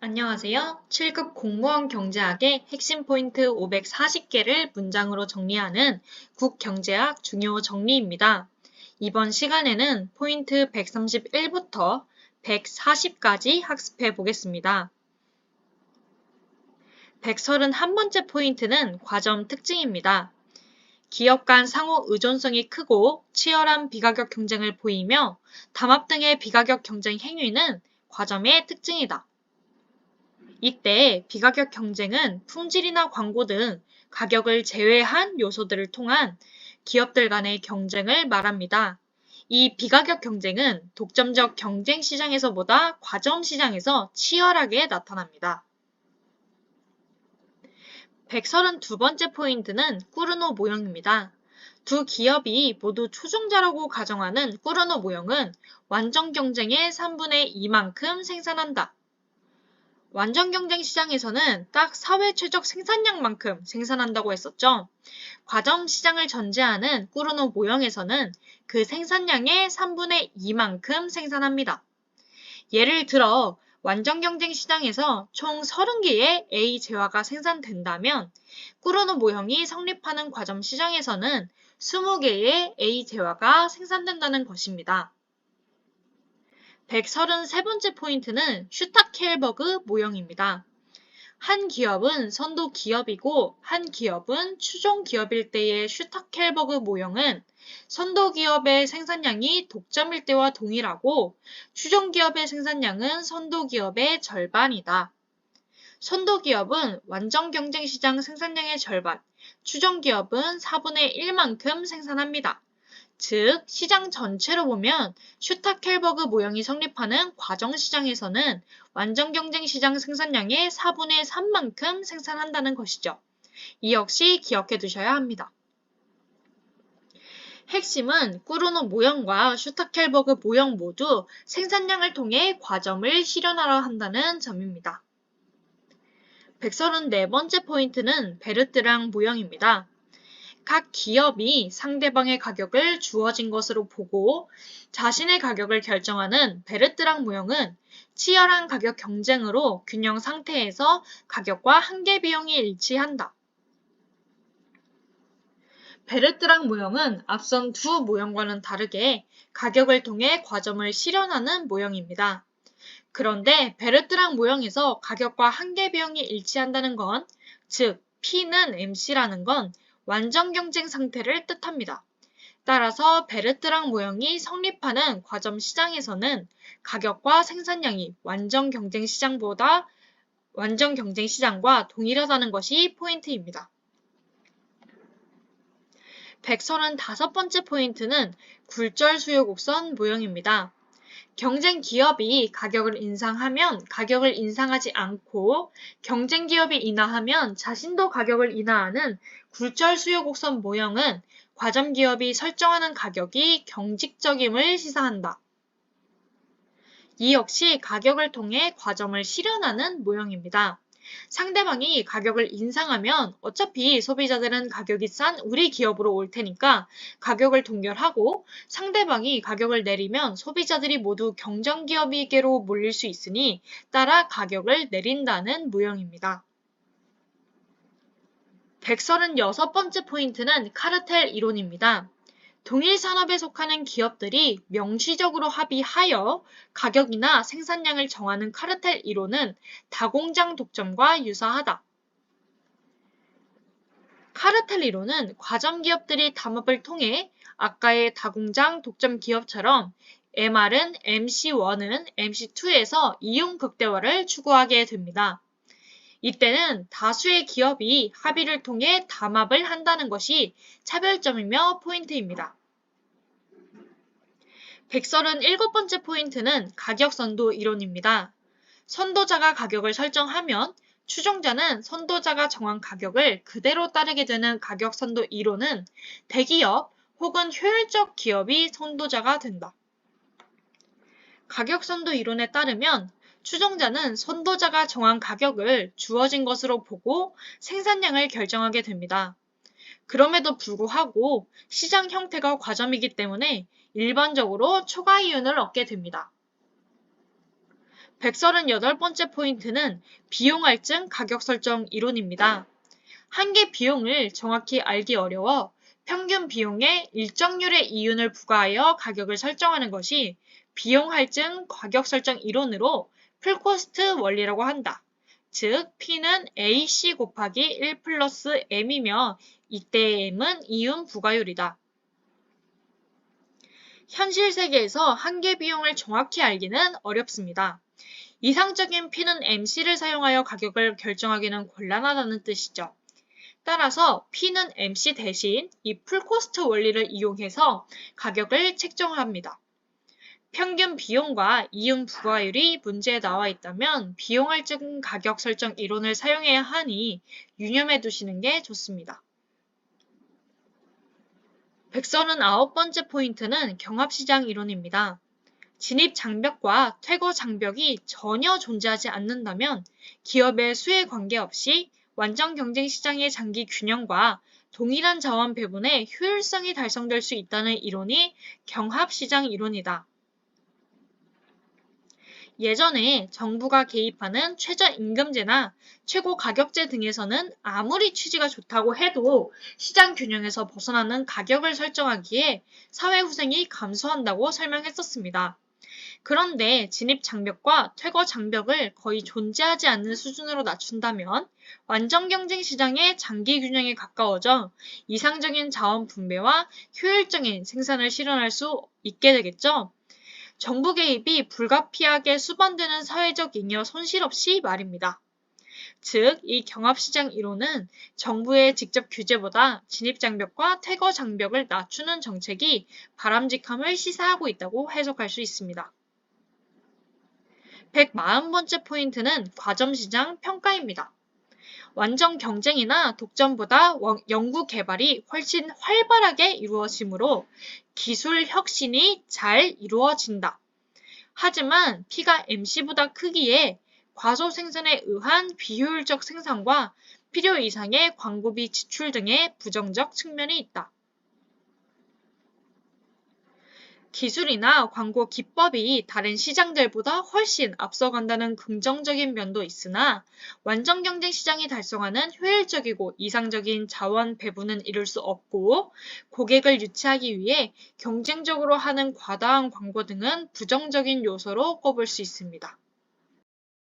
안녕하세요. 7급 공무원 경제학의 핵심 포인트 540개를 문장으로 정리하는 국경제학 중요 정리입니다. 이번 시간에는 포인트 131부터 140까지 학습해 보겠습니다. 131번째 포인트는 과점 특징입니다. 기업 간 상호 의존성이 크고 치열한 비가격 경쟁을 보이며 담합 등의 비가격 경쟁 행위는 과점의 특징이다. 이때 비가격 경쟁은 품질이나 광고 등 가격을 제외한 요소들을 통한 기업들 간의 경쟁을 말합니다. 이 비가격 경쟁은 독점적 경쟁 시장에서보다 과점 시장에서 치열하게 나타납니다. 132번째 포인트는 꾸르노 모형입니다. 두 기업이 모두 초종자라고 가정하는 꾸르노 모형은 완전 경쟁의 3분의 2만큼 생산한다. 완전 경쟁 시장에서는 딱 사회 최적 생산량만큼 생산한다고 했었죠. 과점 시장을 전제하는 꾸르노 모형에서는 그 생산량의 3분의 2만큼 생산합니다. 예를 들어 완전 경쟁 시장에서 총 30개의 A 재화가 생산된다면 꾸르노 모형이 성립하는 과점 시장에서는 20개의 A 재화가 생산된다는 것입니다. 133번째 포인트는 슈타케일버그 모형입니다. 한 기업은 선도 기업이고 한 기업은 추종 기업일 때의 슈타케일버그 모형은 선도 기업의 생산량이 독점일 때와 동일하고 추종 기업의 생산량은 선도 기업의 절반이다. 선도 기업은 완전 경쟁 시장 생산량의 절반, 추종 기업은 4분의 1만큼 생산합니다. 즉, 시장 전체로 보면 슈타켈버그 모형이 성립하는 과정 시장에서는 완전 경쟁 시장 생산량의 4분의 3만큼 생산한다는 것이죠. 이 역시 기억해 두셔야 합니다. 핵심은 꾸르노 모형과 슈타켈버그 모형 모두 생산량을 통해 과점을 실현하려 한다는 점입니다. 134번째 포인트는 베르트랑 모형입니다. 각 기업이 상대방의 가격을 주어진 것으로 보고 자신의 가격을 결정하는 베르트랑 모형은 치열한 가격 경쟁으로 균형 상태에서 가격과 한계 비용이 일치한다. 베르트랑 모형은 앞선 두 모형과는 다르게 가격을 통해 과점을 실현하는 모형입니다. 그런데 베르트랑 모형에서 가격과 한계 비용이 일치한다는 건, 즉 P는 MC라는 건 완전 경쟁 상태를 뜻합니다. 따라서 베르트랑 모형이 성립하는 과점 시장에서는 가격과 생산량이 완전 경쟁 시장과 동일하다는 것이 포인트입니다. 135번째 포인트는 굴절 수요 곡선 모형입니다. 경쟁 기업이 가격을 인상하면 가격을 인상하지 않고 경쟁 기업이 인하하면 자신도 가격을 인하하는 굴절 수요 곡선 모형은 과점 기업이 설정하는 가격이 경직적임을 시사한다. 이 역시 가격을 통해 과점을 실현하는 모형입니다. 상대방이 가격을 인상하면 어차피 소비자들은 가격이 싼 우리 기업으로 올 테니까 가격을 동결하고, 상대방이 가격을 내리면 소비자들이 모두 경쟁 기업에게로 몰릴 수 있으니 따라 가격을 내린다는 모형입니다. 136번째 포인트는 카르텔 이론입니다. 동일 산업에 속하는 기업들이 명시적으로 합의하여 가격이나 생산량을 정하는 카르텔 이론은 다공장 독점과 유사하다. 카르텔 이론은 과점 기업들이 담합을 통해 아까의 다공장 독점 기업처럼 MR은 MC1은 MC2에서 이용 극대화를 추구하게 됩니다. 이때는 다수의 기업이 합의를 통해 담합을 한다는 것이 차별점이며 포인트입니다. 137번째 포인트는 가격선도 이론입니다. 선도자가 가격을 설정하면 추종자는 선도자가 정한 가격을 그대로 따르게 되는 가격선도 이론은 대기업 혹은 효율적 기업이 선도자가 된다. 가격선도 이론에 따르면 추종자는 선도자가 정한 가격을 주어진 것으로 보고 생산량을 결정하게 됩니다. 그럼에도 불구하고 시장 형태가 과점이기 때문에 일반적으로 초과 이윤을 얻게 됩니다. 138번째 포인트는 비용 할증 가격 설정 이론입니다. 한 개 비용을 정확히 알기 어려워 평균 비용에 일정률의 이윤을 부과하여 가격을 설정하는 것이 비용 할증 가격 설정 이론으로 풀코스트 원리라고 한다. 즉, P는 AC 곱하기 1 플러스 M이며 이때의 M은 이윤 부과율이다. 현실 세계에서 한 개 비용을 정확히 알기는 어렵습니다. 이상적인 P는 MC를 사용하여 가격을 결정하기는 곤란하다는 뜻이죠. 따라서 P는 MC 대신 이 풀코스트 원리를 이용해서 가격을 책정합니다. 평균 비용과 이윤 부과율이 문제에 나와 있다면 비용 할증 가격 설정 이론을 사용해야 하니 유념해 두시는 게 좋습니다. 139번째 포인트는 경합시장 이론입니다. 진입 장벽과 퇴거 장벽이 전혀 존재하지 않는다면 기업의 수에 관계없이 완전 경쟁 시장의 장기 균형과 동일한 자원 배분의 효율성이 달성될 수 있다는 이론이 경합시장 이론이다. 예전에 정부가 개입하는 최저임금제나 최고가격제 등에서는 아무리 취지가 좋다고 해도 시장 균형에서 벗어나는 가격을 설정하기에 사회후생이 감소한다고 설명했었습니다. 그런데 진입장벽과 퇴거장벽을 거의 존재하지 않는 수준으로 낮춘다면 완전 경쟁 시장의 장기 균형에 가까워져 이상적인 자원 분배와 효율적인 생산을 실현할 수 있게 되겠죠. 정부 개입이 불가피하게 수반되는 사회적 잉여 손실 없이 말입니다. 즉, 이 경합시장 이론은 정부의 직접 규제보다 진입장벽과 퇴거장벽을 낮추는 정책이 바람직함을 시사하고 있다고 해석할 수 있습니다. 140번째 포인트는 과점시장 평가입니다. 완전 경쟁이나 독점보다 연구 개발이 훨씬 활발하게 이루어지므로 기술 혁신이 잘 이루어진다. 하지만 P가 MC보다 크기에 과소 생산에 의한 비효율적 생산과 필요 이상의 광고비 지출 등의 부정적 측면이 있다. 기술이나 광고 기법이 다른 시장들보다 훨씬 앞서간다는 긍정적인 면도 있으나 완전 경쟁 시장이 달성하는 효율적이고 이상적인 자원 배분은 이룰 수 없고 고객을 유치하기 위해 경쟁적으로 하는 과다한 광고 등은 부정적인 요소로 꼽을 수 있습니다.